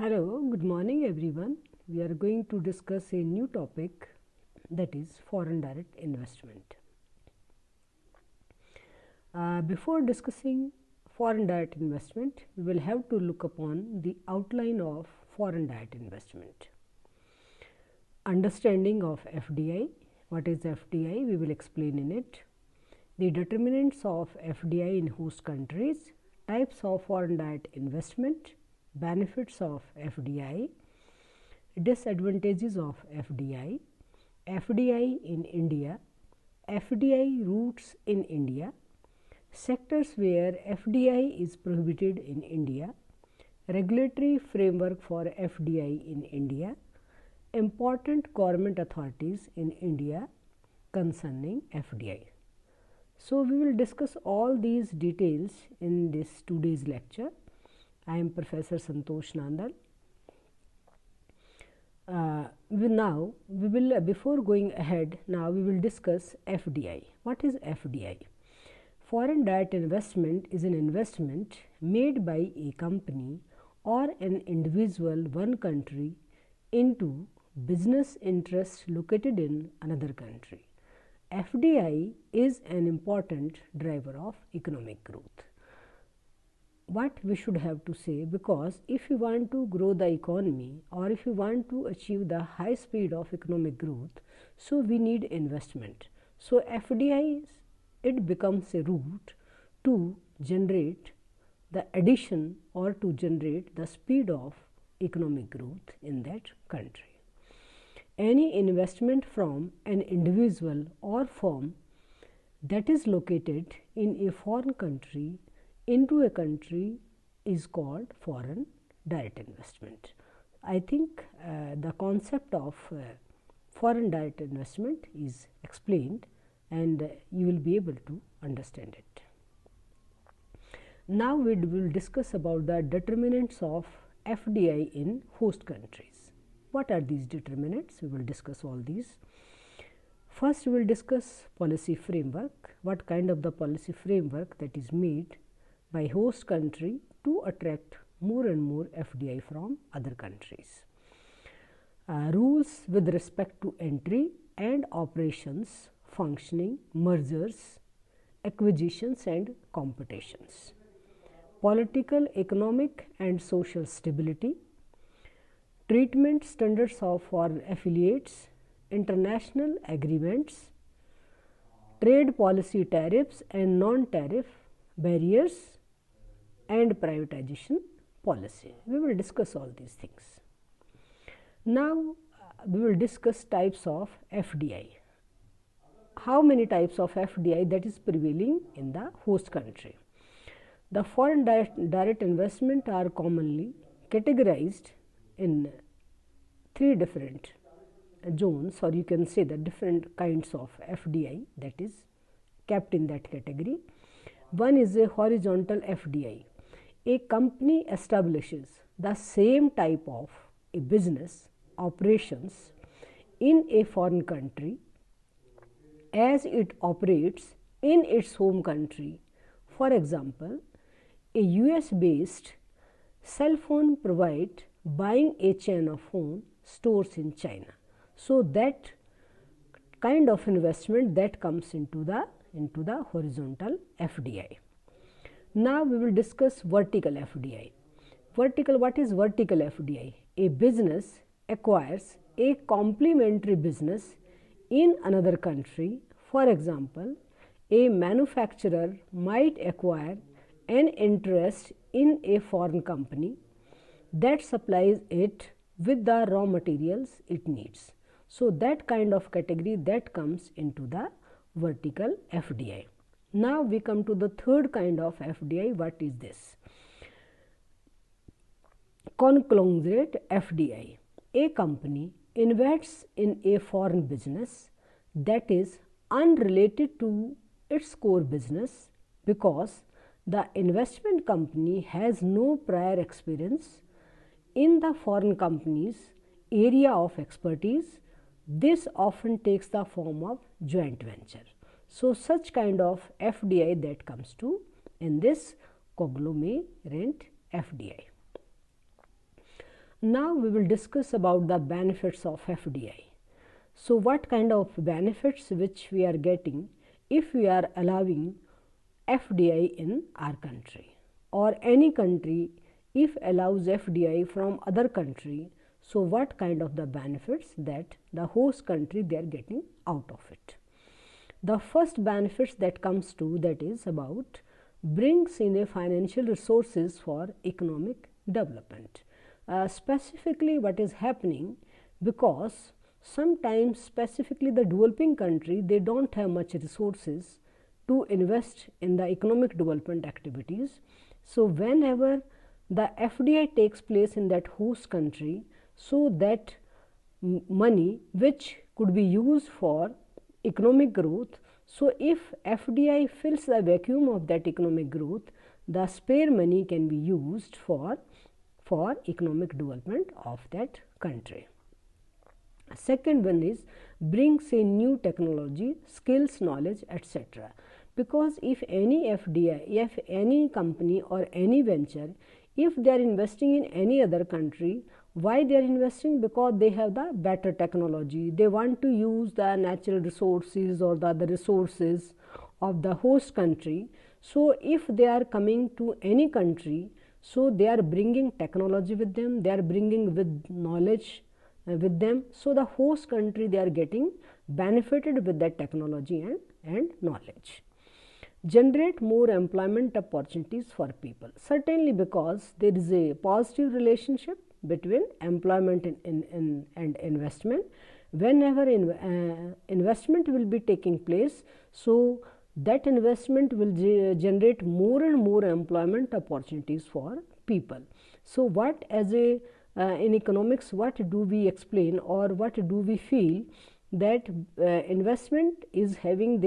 Hello, good morning everyone. We are going to discuss a new topic, that is foreign direct investment. Before discussing foreign direct investment, we will have to look upon the outline of foreign direct investment. Understanding of FDI. What is FDI? We will explain in it. The determinants of FDI in host countries, types of foreign direct investment, benefits of FDI, disadvantages of FDI, FDI in India, FDI routes in India, sectors where FDI is prohibited in India, regulatory framework for FDI in India, important government authorities in India concerning FDI. So, we will discuss all these details in this today's lecture. I am Professor Santosh Nandal. Before going ahead, now we will discuss FDI. What is FDI? Foreign direct investment is an investment made by a company or an individual one country into business interests located in another country. FDI is an important driver of economic growth. What we should have to say, because if you want to grow the economy or if you want to achieve the high speed of economic growth, so we need investment. So FDI it becomes a route to generate the addition or to generate the speed of economic growth in that country. Any investment from an individual or firm that is located in a foreign country into a country is called foreign direct investment. I think the concept of foreign direct investment is explained and you will be able to understand it. Now we will discuss about the determinants of FDI in host countries. What are these determinants? We will discuss all these. First, we will discuss policy framework. What kind of the policy framework that is made by host country to attract more and more FDI from other countries. Rules with respect to entry and operations, functioning, mergers, acquisitions and competitions. Political, economic and social stability, treatment standards of foreign affiliates, international agreements, trade policy tariffs and non-tariff barriers, and privatization policy. We will discuss all these things. Now, we will discuss types of FDI. How many types of FDI that is prevailing in the host country? The foreign direct investment are commonly categorized in three different zones, or you can say the different kinds of FDI that is kept in that category. One is a horizontal FDI. A company establishes the same type of a business operations in a foreign country as it operates in its home country. For example, a US based cell phone provider buying a chain of phone stores in China. So that kind of investment that comes into the horizontal FDI. Now we will discuss vertical FDI. What is vertical FDI? A business acquires a complementary business in another country. For example, a manufacturer might acquire an interest in a foreign company that supplies it with the raw materials it needs. So that kind of category that comes into the vertical FDI. Now we come to the third kind of FDI. What is this? Conglomerate FDI. A company invests in a foreign business that is unrelated to its core business because the investment company has no prior experience in the foreign company's area of expertise. This often takes the form of joint venture. So such kind of FDI that comes to in this conglomerate FDI. Now we will discuss about the benefits of FDI. So what kind of benefits which we are getting if we are allowing FDI in our country, or any country if allows FDI from other country. So what kind of the benefits that the host country they are getting out of it. The first benefits that comes to that is about brings in a financial resources for economic development. Specifically what is happening, because sometimes specifically the developing country they don't have much resources to invest in the economic development activities. So whenever the FDI takes place in that host country, so that money which could be used for economic growth, so if FDI fills the vacuum of that economic growth, the spare money can be used for economic development of that country. Second one is brings in new technology, skills, knowledge, etc. Because if any FDI, if any company or any venture, if they are investing in any other country, why they are investing? Because they have the better technology, they want to use the natural resources or the other resources of the host country. So if they are coming to any country, so they are bringing technology with them, they are bringing with knowledge with them. So the host country they are getting benefited with that technology and knowledge. Generate more employment opportunities for people, certainly because there is a positive relationship between employment and investment. Whenever investment will be taking place, so that investment will generate more and more employment opportunities for people. So what as a in economics, what do we explain or what do we feel, that investment is having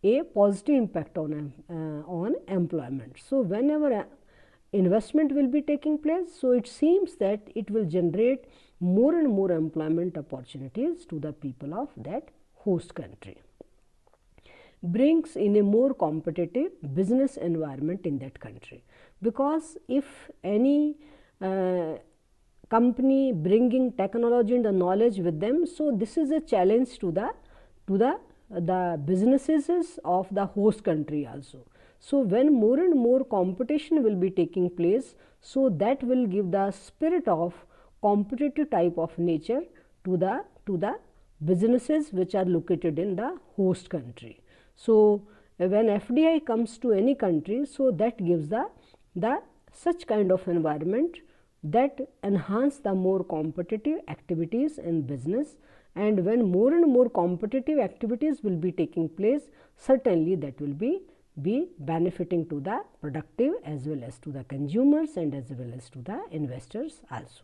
a positive impact on employment. So whenever investment will be taking place, so it seems that it will generate more and more employment opportunities to the people of that host country. Brings in a more competitive business environment in that country, because if any company bringing technology and the knowledge with them, so this is a challenge to the businesses of the host country also. So when more and more competition will be taking place, so that will give the spirit of competitive type of nature to the businesses which are located in the host country. So when FDI comes to any country, so that gives the such kind of environment that enhance the more competitive activities in business. And when more and more competitive activities will be taking place, certainly that will be benefiting to the productive as well as to the consumers and as well as to the investors also.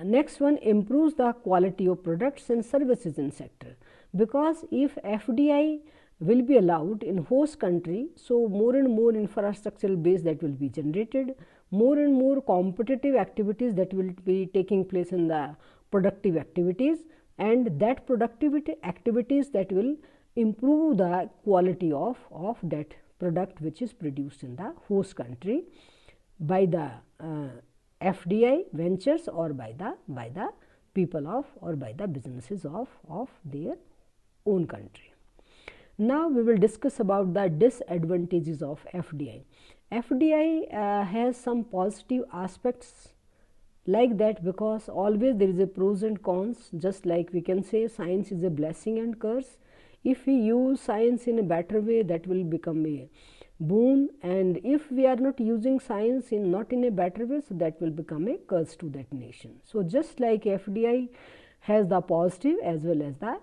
Next one, improves the quality of products and services in sector, because if FDI will be allowed in host country, so more and more infrastructural base that will be generated, more and more competitive activities that will be taking place in the productive activities, and that productivity activities that will improve the quality of that product which is produced in the host country by the FDI ventures or by the people of or by the businesses of their own country. Now we will discuss about the disadvantages of FDI. FDI has some positive aspects like that, because always there is a pros and cons, just like we can say science is a blessing and curse. If we use science in a better way, that will become a boon, and if we are not using science not in a better way, so that will become a curse to that nation. So just like FDI has the positive as well as the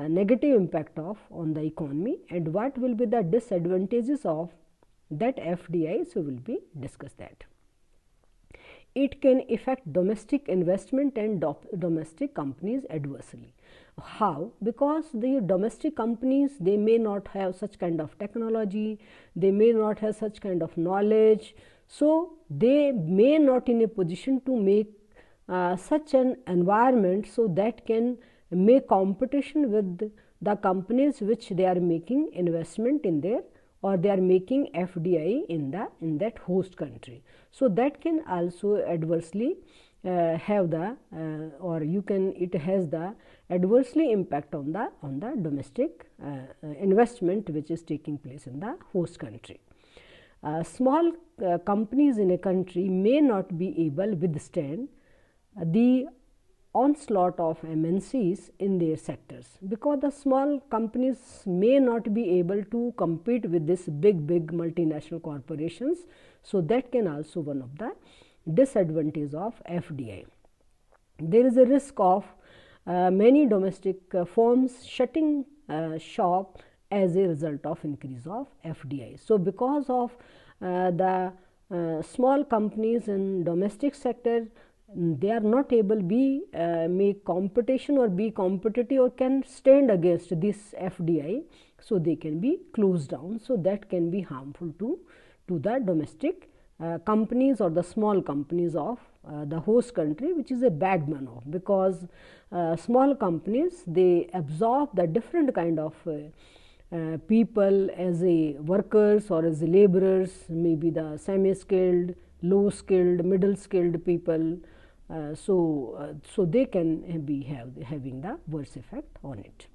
negative impact on the economy, and what will be the disadvantages of that FDI, so we will be discuss that. It can affect domestic investment and domestic companies adversely. How? Because the domestic companies, they may not have such kind of technology, they may not have such kind of knowledge, so they may not in a position to make such an environment, so that can make competition with the companies which they are making investment in their or they are making FDI in that host country. So that can also adversely have the it has the adversely impact on the domestic investment which is taking place in the host country. Small companies in a country may not be able to withstand the onslaught of MNCs in their sectors, because the small companies may not be able to compete with this big multinational corporations. So that can also one of the disadvantage of FDI. There is a risk of many domestic firms shutting shop as a result of increase of FDI. So because of the small companies in domestic sector, they are not able to be make competition or be competitive or can stand against this FDI, so they can be closed down. So that can be harmful to the domestic companies or the small companies of the host country, which is a bad manner, because small companies, they absorb the different kind of people as a workers or as a laborers, maybe the semi-skilled, low skilled, middle skilled people. So they can be having the worst effect on it.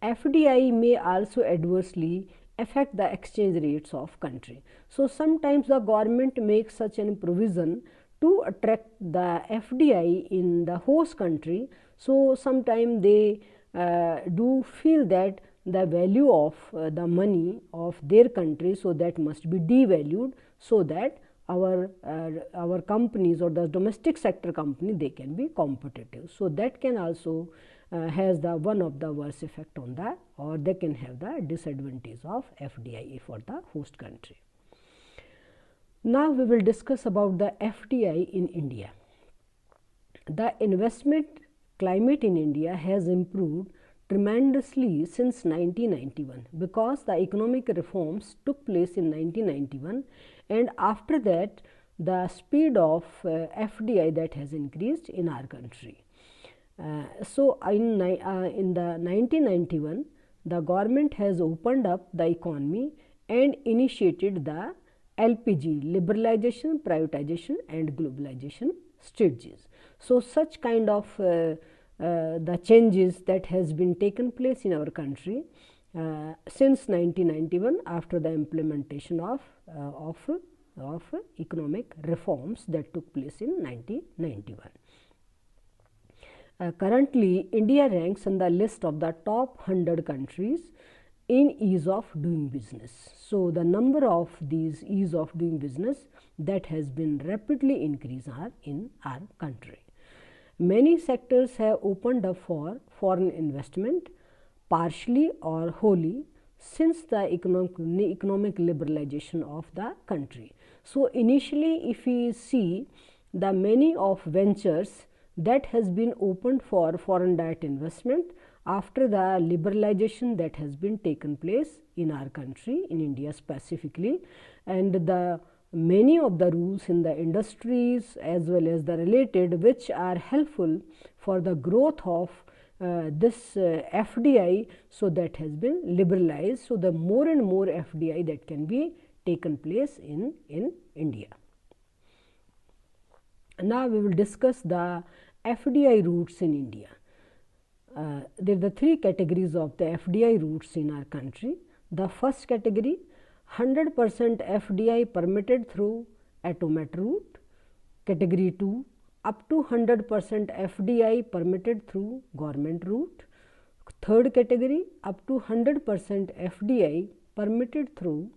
FDI may also adversely affect the exchange rates of country. So sometimes the government makes such an provision to attract the FDI in the host country. So sometimes they do feel that the value of the money of their country, so that must be devalued, so that our companies or the domestic sector company, they can be competitive. So that can also has the one of the worst effect on that, or they can have the disadvantage of FDI for the host country. Now we will discuss about the FDI in India. The investment climate in India has improved tremendously since 1991, because the economic reforms took place in 1991, and after that the speed of FDI that has increased in our country. So in the 1991, the government has opened up the economy and initiated the LPG, liberalization, privatization and globalization strategies. So such kind of the changes that has been taken place in our country since 1991, after the implementation of economic reforms that took place in 1991. Currently, India ranks on the list of the top 100 countries in ease of doing business. So the number of these ease of doing business that has been rapidly increased in our country. Many sectors have opened up for foreign investment, partially or wholly, since the economic liberalization of the country. So initially, if we see the many of ventures that has been opened for foreign direct investment after the liberalization that has been taken place in our country, in India specifically, and the many of the rules in the industries as well as the related, which are helpful for the growth of this FDI, so that has been liberalized. So the more and more FDI that can be taken place in India. Now we will discuss the FDI routes in India. There are the three categories of the FDI routes in our country. The first category, 100% FDI permitted through automat route. Category 2, up to 100% FDI permitted through government route. Third category, up to 100% FDI permitted through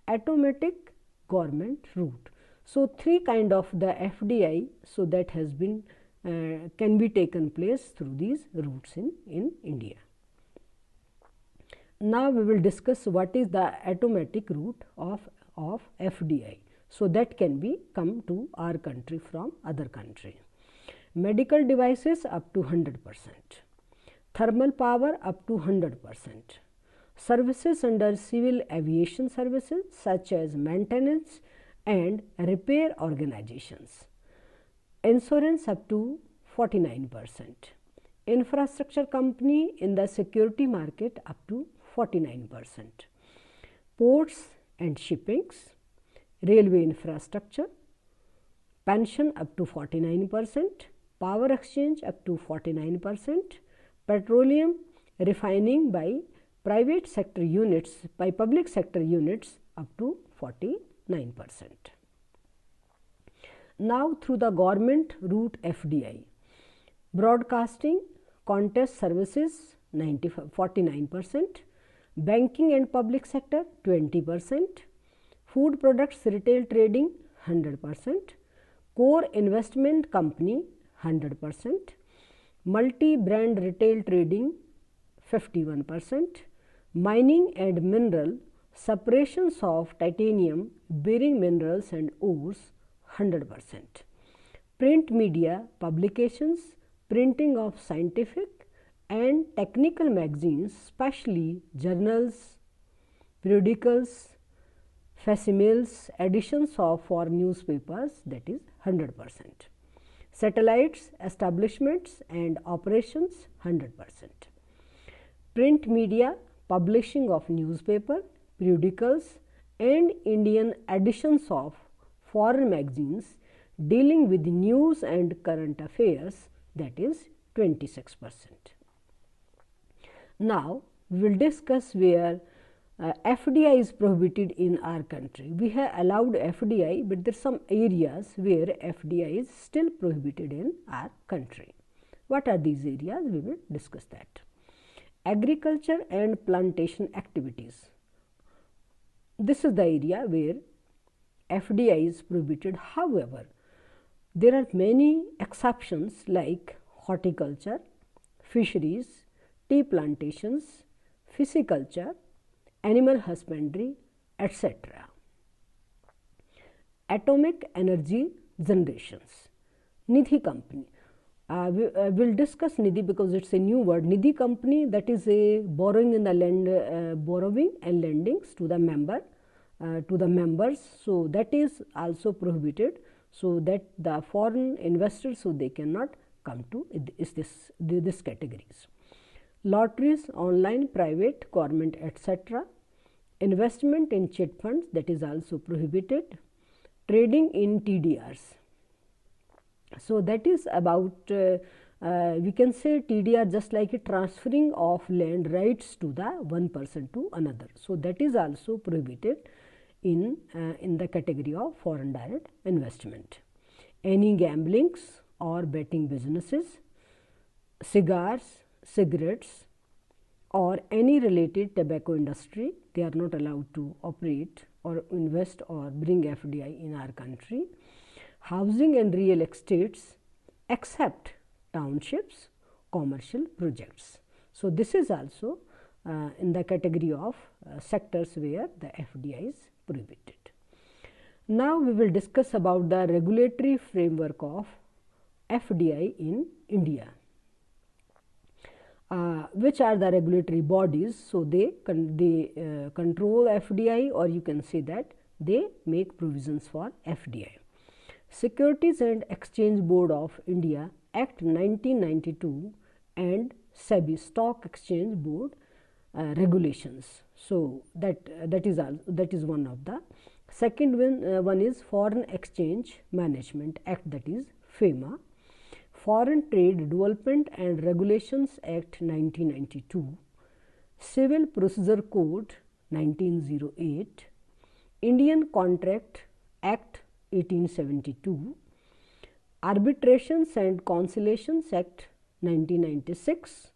automatic government route. So three kind of the FDI, so that has been can be taken place through these routes in India. Now we will discuss what is the automatic route of FDI. So that can be come to our country from other country. Medical devices up to 100%, thermal power up to 100%, services under civil aviation services such as maintenance and repair organizations, insurance up to 49%, infrastructure company in the security market up to 49%, ports and shippings, railway infrastructure, pension up to 49%, power exchange up to 49%, petroleum refining by private sector units, by public sector units up to 49%. Now, through the government route FDI, broadcasting, contest services 49%, banking and public sector 20%, food products retail trading 100%, core investment company 100%, multi-brand retail trading 51%, mining and mineral, separations of titanium, bearing minerals and ores 100%, print media, publications, printing of scientific and technical magazines, especially journals, periodicals, facsimils, editions of foreign newspapers, that is 100%. Satellites, establishments and operations 100%. Print media, publishing of newspaper, periodicals and Indian editions of foreign magazines dealing with news and current affairs, that is 26%. Now, we will discuss where FDI is prohibited in our country. We have allowed FDI, but there are some areas where FDI is still prohibited in our country. What are these areas? We will discuss that. Agriculture and plantation activities. This is the area where FDI is prohibited. However, there are many exceptions like horticulture, fisheries, tea plantations, pisciculture, animal husbandry, etc. Atomic energy generations. Nidhi company. We will discuss Nidhi because it is a new word. Nidhi company, that is a borrowing in the land, borrowing and lendings to the member, to the members. So that is also prohibited. So that the foreign investors, so they cannot come to this categories. Lotteries, online, private, government, etc. Investment in chit funds, that is also prohibited. Trading in TDRs. So that is about, we can say TDR just like a transferring of land rights to the one person to another. So that is also prohibited in the category of foreign direct investment. Any gamblings or betting businesses, cigars, cigarettes or any related tobacco industry, they are not allowed to operate or invest or bring FDI in our country. Housing and real estates except townships, commercial projects. So this is also in the category of sectors where the FDI is prohibited. Now we will discuss about the regulatory framework of FDI in India. Which are the regulatory bodies? So they control FDI, or you can say that they make provisions for FDI. Securities and Exchange Board of India Act 1992 and SEBI Stock Exchange Board regulations. So that is one of the. Second one is Foreign Exchange Management Act, that is FEMA. Foreign Trade Development and Regulations Act 1992, Civil Procedure Code 1908, Indian Contract Act 1872, Arbitrations and Conciliations Act 1996,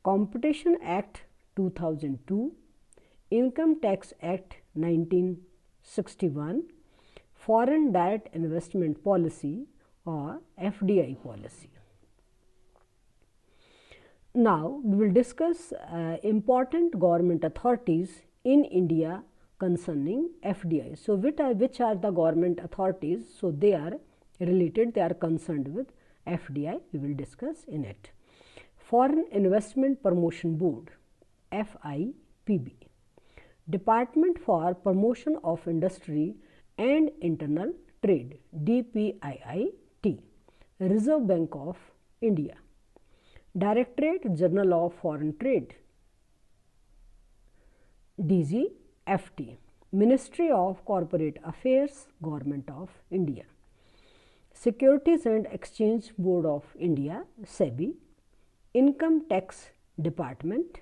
Competition Act 2002, Income Tax Act 1961, Foreign Direct Investment Policy or FDI policy. Now, we will discuss important government authorities in India concerning FDI. So, which are the government authorities? So, they are related, they are concerned with FDI, we will discuss in it. Foreign Investment Promotion Board, FIPB. Department for Promotion of Industry and Internal Trade, DPIIT. Reserve Bank of India. Directorate General of Foreign Trade, DG, FT, Ministry of Corporate Affairs, Government of India. Securities and Exchange Board of India, SEBI. Income Tax Department.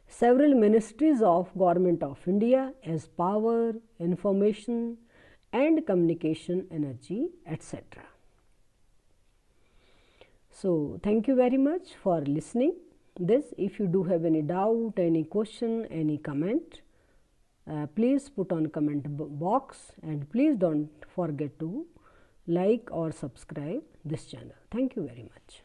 Several ministries of Government of India as Power, Information and Communication, Energy, etc. So, thank you very much for listening this. If you do have any doubt, any question, any comment, please put on comment box, and please don't forget to like or subscribe this channel. Thank you very much.